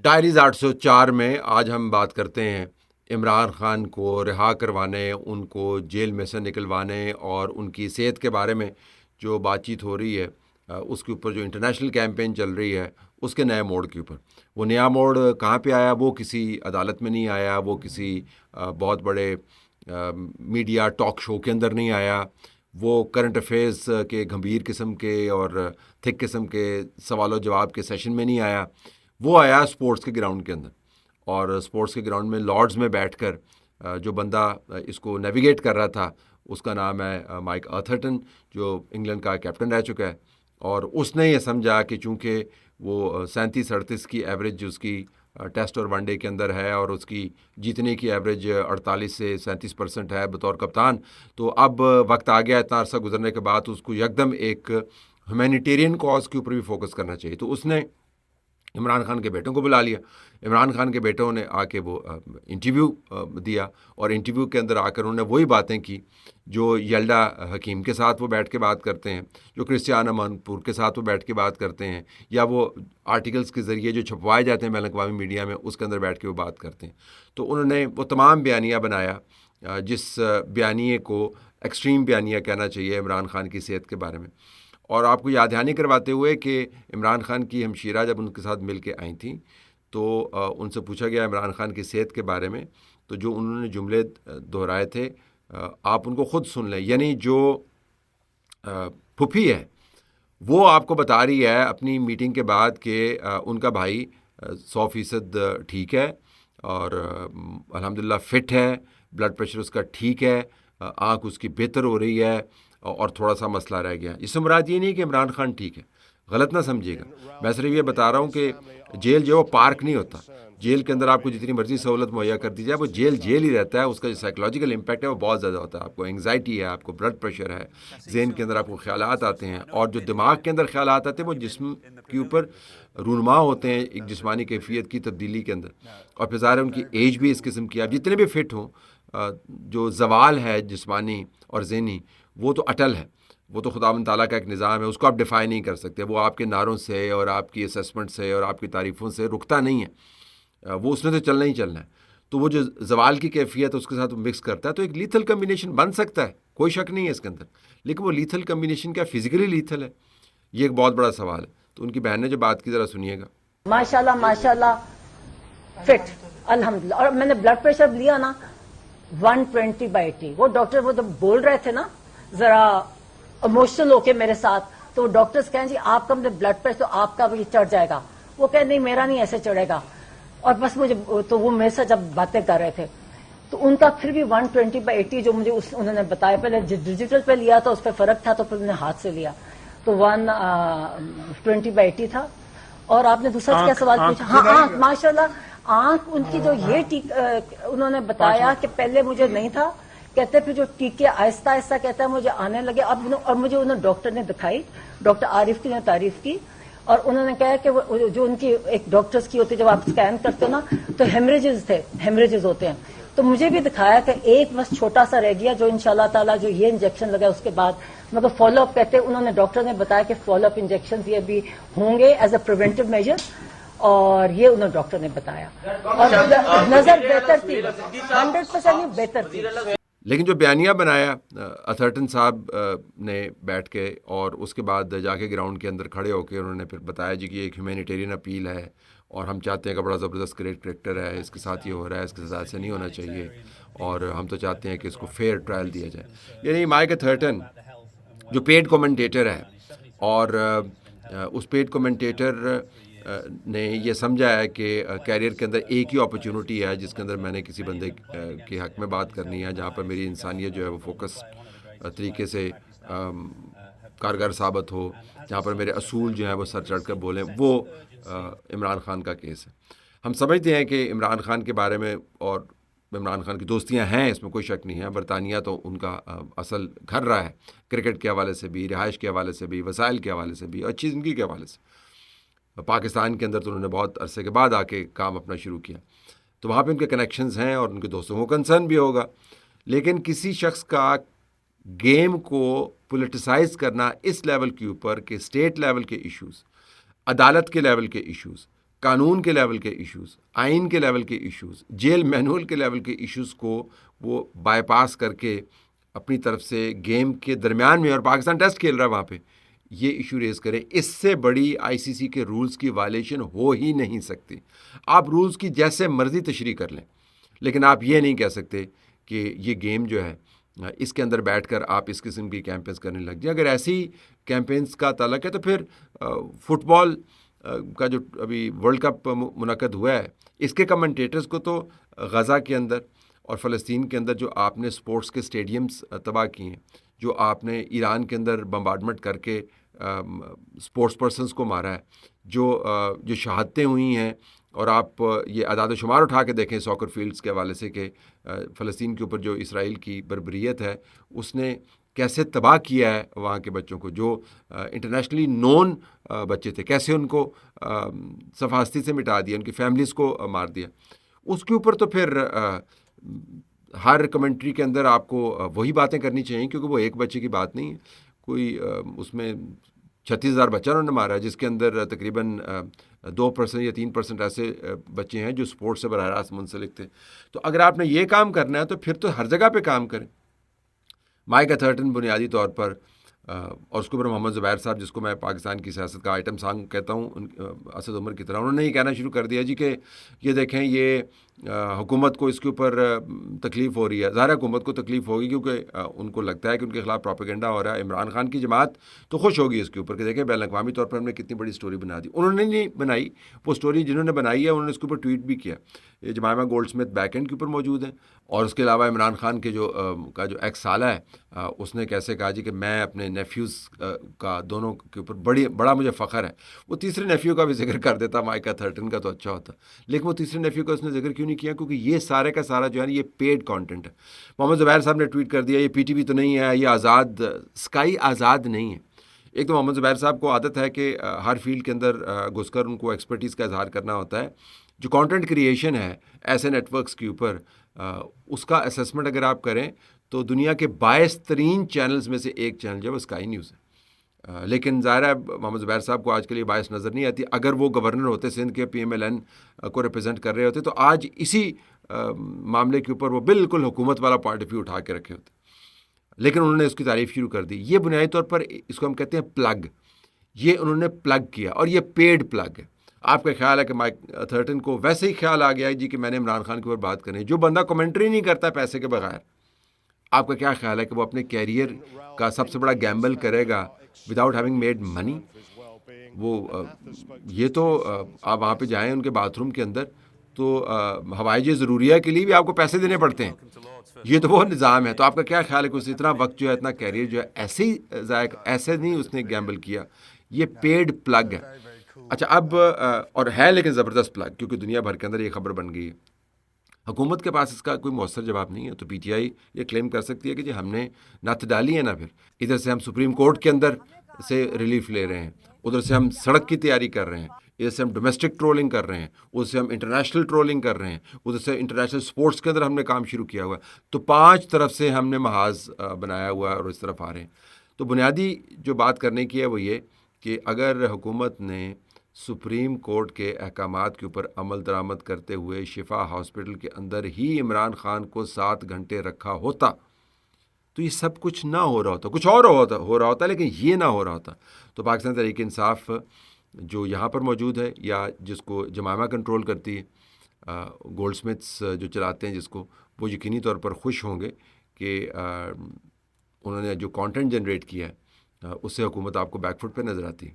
Diaries 804 میں آج ہم بات کرتے ہیں عمران خان کو رہا کروانے، ان کو جیل میں سے نکلوانے اور ان کی صحت کے بارے میں جو بات چیت ہو رہی ہے، اس کے اوپر جو انٹرنیشنل کیمپین چل رہی ہے، اس کے نئے موڑ کے اوپر. وہ نیا موڑ کہاں پہ آیا؟ وہ کسی عدالت میں نہیں آیا، وہ کسی بہت بڑے میڈیا ٹاک شو کے اندر نہیں آیا، وہ کرنٹ افیئرس کے گھمبیر قسم کے اور تھک قسم کے سوال و جواب کے سیشن میں نہیں آیا. وہ آیا سپورٹس کے گراؤنڈ کے اندر، اور سپورٹس کے گراؤنڈ میں لارڈز میں بیٹھ کر جو بندہ اس کو نیویگیٹ کر رہا تھا، اس کا نام ہے مائک اتھرٹن، جو انگلینڈ کا کیپٹن رہ چکا ہے. اور اس نے یہ سمجھا کہ چونکہ وہ 37-38 کی ایوریج اس کی ٹیسٹ اور ون ڈے کے اندر ہے، اور اس کی جیتنے کی ایوریج 48 سے 37% ہے بطور کپتان، تو اب وقت آ گیا اتنا عرصہ گزرنے کے بعد اس کو یکدم ایک ہیومینیٹیرین کاز کے اوپر بھی فوکس کرنا چاہیے. تو اس نے عمران خان کے بیٹوں کو بلا لیا. عمران خان کے بیٹوں نے آ کے وہ انٹرویو دیا، اور انٹرویو کے اندر آ کر انہوں نے وہی باتیں کی جو یلڈا حکیم کے ساتھ وہ بیٹھ کے بات کرتے ہیں، جو کرسٹیانو مانپور کے ساتھ وہ بیٹھ کے بات کرتے ہیں، یا وہ آرٹیکلز کے ذریعے جو چھپوائے جاتے ہیں بین الاقوامی میڈیا میں، اس کے اندر بیٹھ کے وہ بات کرتے ہیں. تو انہوں نے وہ تمام بیانیہ بنایا، جس بیانیے کو ایکسٹریم بیانیہ کہنا چاہیے عمران خان کی صحت کے بارے میں. اور آپ کو یاد دہانی کرواتے ہوئے کہ عمران خان کی ہمشیرہ جب ان کے ساتھ مل کے آئی تھیں، تو ان سے پوچھا گیا عمران خان کی صحت کے بارے میں، تو جو انہوں نے جملے دہرائے تھے آپ ان کو خود سن لیں. یعنی جو پھوپھی ہے وہ آپ کو بتا رہی ہے اپنی میٹنگ کے بعد کہ ان کا بھائی 100% ٹھیک ہے، اور الحمدللہ فٹ ہے، بلڈ پریشر اس کا ٹھیک ہے، آنکھ اس کی بہتر ہو رہی ہے، اور تھوڑا سا مسئلہ رہ گیا. اس سے مراد یہ نہیں کہ عمران خان ٹھیک ہے، غلط نہ سمجھیے گا. میں صرف یہ بتا رہا ہوں کہ جیل جو ہے وہ پارک نہیں ہوتا. جیل کے اندر آپ کو جتنی مرضی سہولت مہیا کر دی جائے، وہ جیل جیل ہی رہتا ہے. اس کا جو سائیکلوجیکل امپیکٹ ہے وہ بہت زیادہ ہوتا ہے. آپ کو انگزائٹی ہے، آپ کو بلڈ پریشر ہے، ذہن کے اندر آپ کو خیالات آتے ہیں، اور جو دماغ کے اندر خیالات آتے ہیں وہ جسم کے اوپر رونما ہوتے ہیں ایک جسمانی کیفیت کی تبدیلی کے اندر. اور پھر ظاہر ہے ان کی ایج بھی اس قسم کی ہے. جتنے بھی فٹ ہوں، جو زوال ہے جسمانی اور ذہنی، وہ تو اٹل ہے. وہ تو خداوند تعالیٰ کا ایک نظام ہے، اس کو آپ ڈیفائی نہیں کر سکتے. وہ آپ کے نعروں سے اور آپ کی اسیسمنٹ سے اور آپ کی تعریفوں سے رکتا نہیں ہے. وہ اس نے تو چلنا ہی چلنا ہے. تو وہ جو زوال کی کیفیت اس کے ساتھ مکس کرتا ہے، تو ایک لیتھل کمبینیشن بن سکتا ہے، کوئی شک نہیں ہے اس کے اندر. لیکن وہ لیتھل کمبینیشن کیا فزیکلی لیتھل ہے؟ یہ ایک بہت بڑا سوال ہے. تو ان کی بہن نے جو بات کی، ذرا سنیے گا. ماشاءاللہ ماشاءاللہ فٹ الحمدللہ. اور میں نے بلڈ پریشر لیا نا 120/80. وہ ڈاکٹر وہ تو بول رہے تھے نا ذرا اموشنل ہو کے میرے ساتھ، تو وہ ڈاکٹرز کہیں جی آپ کا مجھے بلڈ پریشر تو آپ کا بھی چڑھ جائے گا. وہ کہیں نہیں میرا نہیں ایسے چڑھے گا. اور بس مجھے تو وہ میرے سے جب باتیں کر رہے تھے تو ان کا پھر بھی 120/80 جو مجھے انہوں نے بتایا. پہلے ڈیجیٹل پہ لیا تو اس پہ فرق تھا، تو پھر انہوں نے ہاتھ سے لیا تو 120/80 تھا. اور آپ نے دوسرا کیا سوال پوچھا؟ ہاں آنکھ ماشاءاللہ آنکھ ان کی جو یہ انہوں نے بتایا کہ پہلے مجھے نہیں تھا، کہتے پھر جو ٹیکے آہستہ آہستہ کہتا ہے مجھے آنے لگے اب. اور مجھے انہوں ڈاکٹر نے دکھائی، ڈاکٹر عارف کی نے تعریف کی، اور انہوں نے کہا کہ جو ان کی ایک ڈاکٹرز کی ہوتی ہے جب آپ اسکین کرتے ہو نا تو ہیمریجز ہوتے ہیں. تو مجھے بھی دکھایا کہ ایک بس چھوٹا سا رہ گیا جو انشاءاللہ تعالیٰ جو یہ انجیکشن لگا اس کے بعد مگر فالو اپ کہتے ہیں. انہوں نے ڈاکٹر نے بتایا کہ فالو اپ انجیکشن یہ بھی ہوں گے ایز اے پریونٹیو میجر، اور یہ انہوں نے ڈاکٹر نے بتایا. اور نظر بہتر تھی، 100% نہیں بہتر تھی. لیکن جو بیانیہ بنایا اتھرٹن صاحب نے بیٹھ کے، اور اس کے بعد جا کے گراؤنڈ کے اندر کھڑے ہو کے انہوں نے پھر بتایا جی کہ ایک ہیومینیٹیرین اپیل ہے، اور ہم چاہتے ہیں کہ بڑا زبردست کریکٹر ہے، اس کے ساتھ یہ ہو رہا ہے، اس کے ساتھ ایسے نہیں ہونا چاہیے، اور ہم تو چاہتے ہیں کہ اس کو فیئر ٹرائل دیا جائے. یعنی مائک اتھرٹن جو پیڈ کومنٹیٹر ہے، اور اس پیڈ کومنٹیٹر نے یہ سمجھا ہے کہ کیریئر کے اندر ایک ہی اپرچونٹی ہے جس کے اندر میں نے کسی بندے کے حق میں بات کرنی ہے، جہاں پر میری انسانیت جو ہے وہ فوکس طریقے سے کارگر ثابت ہو، جہاں پر میرے اصول جو ہیں وہ سر چڑھ کر بولیں. وہ عمران خان کا کیس ہے. ہم سمجھتے ہیں کہ عمران خان کے بارے میں اور عمران خان کی دوستیاں ہیں، اس میں کوئی شک نہیں ہے. برطانیہ تو ان کا اصل گھر رہا ہے، کرکٹ کے حوالے سے بھی، رہائش کے حوالے سے بھی، وسائل کے حوالے سے بھی، اور اچھی زندگی کے حوالے سے. پاکستان کے اندر تو انہوں نے بہت عرصے کے بعد آ کے کام اپنا شروع کیا، تو وہاں پہ ان کے کنیکشنز ہیں اور ان کے دوستوں کو کنسرن بھی ہوگا. لیکن کسی شخص کا گیم کو پولیٹیسائز کرنا اس لیول کے اوپر کہ اسٹیٹ لیول کے ایشوز، عدالت کے لیول کے ایشوز، قانون کے لیول کے ایشوز، آئین کے لیول کے ایشوز، جیل مینول کے لیول کے ایشوز کو وہ بائی پاس کر کے اپنی طرف سے گیم کے درمیان میں، اور پاکستان ٹیسٹ کھیل رہا ہے وہاں پہ، یہ ایشو ریز کرے. اس سے بڑی آئی سی سی کے رولز کی وائلیشن ہو ہی نہیں سکتی. آپ رولز کی جیسے مرضی تشریح کر لیں، لیکن آپ یہ نہیں کہہ سکتے کہ یہ گیم جو ہے اس کے اندر بیٹھ کر آپ اس قسم کی کیمپینز کرنے لگ جائیں. اگر ایسی کیمپینز کا تعلق ہے تو پھر فٹ بال کا جو ابھی ورلڈ کپ منعقد ہوا ہے، اس کے کمنٹیٹرز کو تو غزہ کے اندر اور فلسطین کے اندر جو آپ نے سپورٹس کے اسٹیڈیمز تباہ کیے ہیں، جو آپ نے ایران کے اندر بمبارڈمنٹ کر کے سپورٹس پرسنز کو مارا ہے، جو شہادتیں ہوئی ہیں، اور آپ یہ اعداد و شمار اٹھا کے دیکھیں ساکر فیلڈز کے حوالے سے کہ فلسطین کے اوپر جو اسرائیل کی بربریت ہے اس نے کیسے تباہ کیا ہے وہاں کے بچوں کو، جو انٹرنیشنلی نون بچے تھے، کیسے ان کو صفحاستی سے مٹا دیا، ان کی فیملیز کو مار دیا. اس کے اوپر تو پھر ہر کمنٹری کے اندر آپ کو وہی باتیں کرنی چاہیے، کیونکہ وہ ایک بچے کی بات نہیں ہے. کوئی اس میں 36,000 بچہ انہوں نے مارا ہے، جس کے اندر تقریباً 2% یا 3% ایسے بچے ہیں جو سپورٹس سے براہ راست منسلک تھے. تو اگر آپ نے یہ کام کرنا ہے تو پھر تو ہر جگہ پہ کام کریں. مائک ایتھرٹن بنیادی طور پر اور اس کے اوپر محمد زبیر صاحب، جس کو میں پاکستان کی سیاست کا آئٹم سانگ کہتا ہوں، اسد عمر کی طرح، انہوں نے یہ کہنا شروع کر دیا جی کہ یہ دیکھیں یہ حکومت کو اس کے اوپر تکلیف ہو رہی ہے. ظاہر حکومت کو تکلیف ہوگی کیونکہ ان کو لگتا ہے کہ ان کے خلاف پروپیگنڈا ہو رہا ہے. عمران خان کی جماعت تو خوش ہوگی اس کے اوپر کہ دیکھیں بین الاقوامی طور پر ہم نے کتنی بڑی سٹوری بنا دی. انہوں نے نہیں بنائی وہ سٹوری، جنہوں نے بنائی ہے انہوں نے اس کے اوپر ٹویٹ بھی کیا. یہ Jemima gold Smith back and کے اوپر موجود ہیں، اور اس کے علاوہ عمران خان کے جو ایکس سالہ ہے، اس نے کیسے کہا جی کہ میں اپنے نیفیوز کا دونوں کے اوپر بڑا مجھے فخر ہے. وہ تیسرے نیفیو کا بھی ذکر کر دیتا مائک ایتھرٹن کا تو اچھا ہوتا، لیکن وہ تیسرے نیفیو کا اس نے ذکر کیوں نہیں کیا؟ کیونکہ یہ سارے کا سارا جو ہے یہ پیڈ کانٹینٹ ہے. محمد زبیر صاحب نے ٹویٹ کر دیا یہ پی ٹی وی تو نہیں ہے، یہ آزاد اسکائی آزاد نہیں ہے. ایک تو محمد زبیر صاحب کو عادت ہے کہ ہر فیلڈ کے اندر گھس کر ان کو ایکسپرٹیز کا اظہار کرنا ہوتا ہے. جو کانٹینٹ کریشن ہے ایسے نیٹ ورکس کے اوپر، اس کا اسیسمنٹ اگر آپ کریں تو دنیا کے 22 ترین چینلز میں سے ایک چینل جو ہے وہ اسکائی نیوز ہے. لیکن ظاہر ہے محمد زبیر صاحب کو آج کے لیے باعث نظر نہیں آتی. اگر وہ گورنر ہوتے سندھ کے، پی ایم ایل این کو ریپرزینٹ کر رہے ہوتے تو آج اسی معاملے کے اوپر وہ بالکل حکومت والا پوائنٹ آف ویو اٹھا کے رکھے ہوتے، لیکن انہوں نے اس کی تعریف شروع کر دی. یہ بنیادی طور پر اس کو ہم کہتے ہیں پلگ. یہ انہوں نے پلگ کیا اور یہ پیڈ پلگ ہے. آپ کا خیال ہے کہ مائک ایتھرٹن کو ویسے ہی خیال آ گیا ہے جی کہ میں نے عمران خان کے اوپر بات کرنی ہے. جو بندہ کمنٹری نہیں کرتا پیسے کے بغیر، آپ کا کیا خیال ہے کہ وہ اپنے کیریئر کا سب سے بڑا گیمبل کرے گا وداؤٹ ہیونگ میڈ منی؟ وہ یہ تو آپ وہاں پہ جائیں ان کے باتھ روم کے اندر تو ہوائج ضروریہ کے لیے بھی آپ کو پیسے دینے پڑتے ہیں. یہ تو وہ نظام ہے. تو آپ کا کیا خیال ہے کہ اس اتنا وقت جو ہے، اتنا کیریئر جو ہے ایسے ہی ضائع، ایسے نہیں اس نے گیمبل کیا. یہ پیڈ پلگ ہے. اچھا اب اور ہے لیکن زبردست پلگ، کیونکہ دنیا بھر کے اندر یہ خبر بن گئی ہے. حکومت کے پاس اس کا کوئی مؤثر جواب نہیں ہے. تو پی ٹی آئی یہ کلیم کر سکتی ہے کہ جی ہم نے نت ڈالی ہے نا، پھر ادھر سے ہم سپریم کورٹ کے اندر سے ریلیف لے رہے ہیں، ادھر سے ہم سڑک کی تیاری کر رہے ہیں، ادھر سے ہم ڈومیسٹک ٹرولنگ کر رہے ہیں، ادھر سے ہم انٹرنیشنل ٹرولنگ کر رہے ہیں، ادھر سے انٹرنیشنل سپورٹس کے اندر ہم نے کام شروع کیا ہوا ہے. تو 5 طرف سے ہم نے محاذ بنایا ہوا ہے اور اس طرف آ رہے ہیں. تو بنیادی جو بات کرنے کی ہے وہ یہ کہ اگر حکومت نے سپریم کورٹ کے احکامات کے اوپر عمل درآمد کرتے ہوئے شفا ہاسپٹل کے اندر ہی عمران خان کو 7 گھنٹے رکھا ہوتا تو یہ سب کچھ نہ ہو رہا ہوتا، کچھ اور ہو رہا ہوتا، لیکن یہ نہ ہو رہا ہوتا. تو پاکستان تحریک انصاف جو یہاں پر موجود ہے، یا جس کو جمائمہ کنٹرول کرتی ہے، گولڈ سمتھس جو چلاتے ہیں جس کو، وہ یقینی طور پر خوش ہوں گے کہ انہوں نے جو کانٹینٹ جنریٹ کیا ہے اس سے حکومت آپ کو بیک فٹ پہ نظر آتی ہے.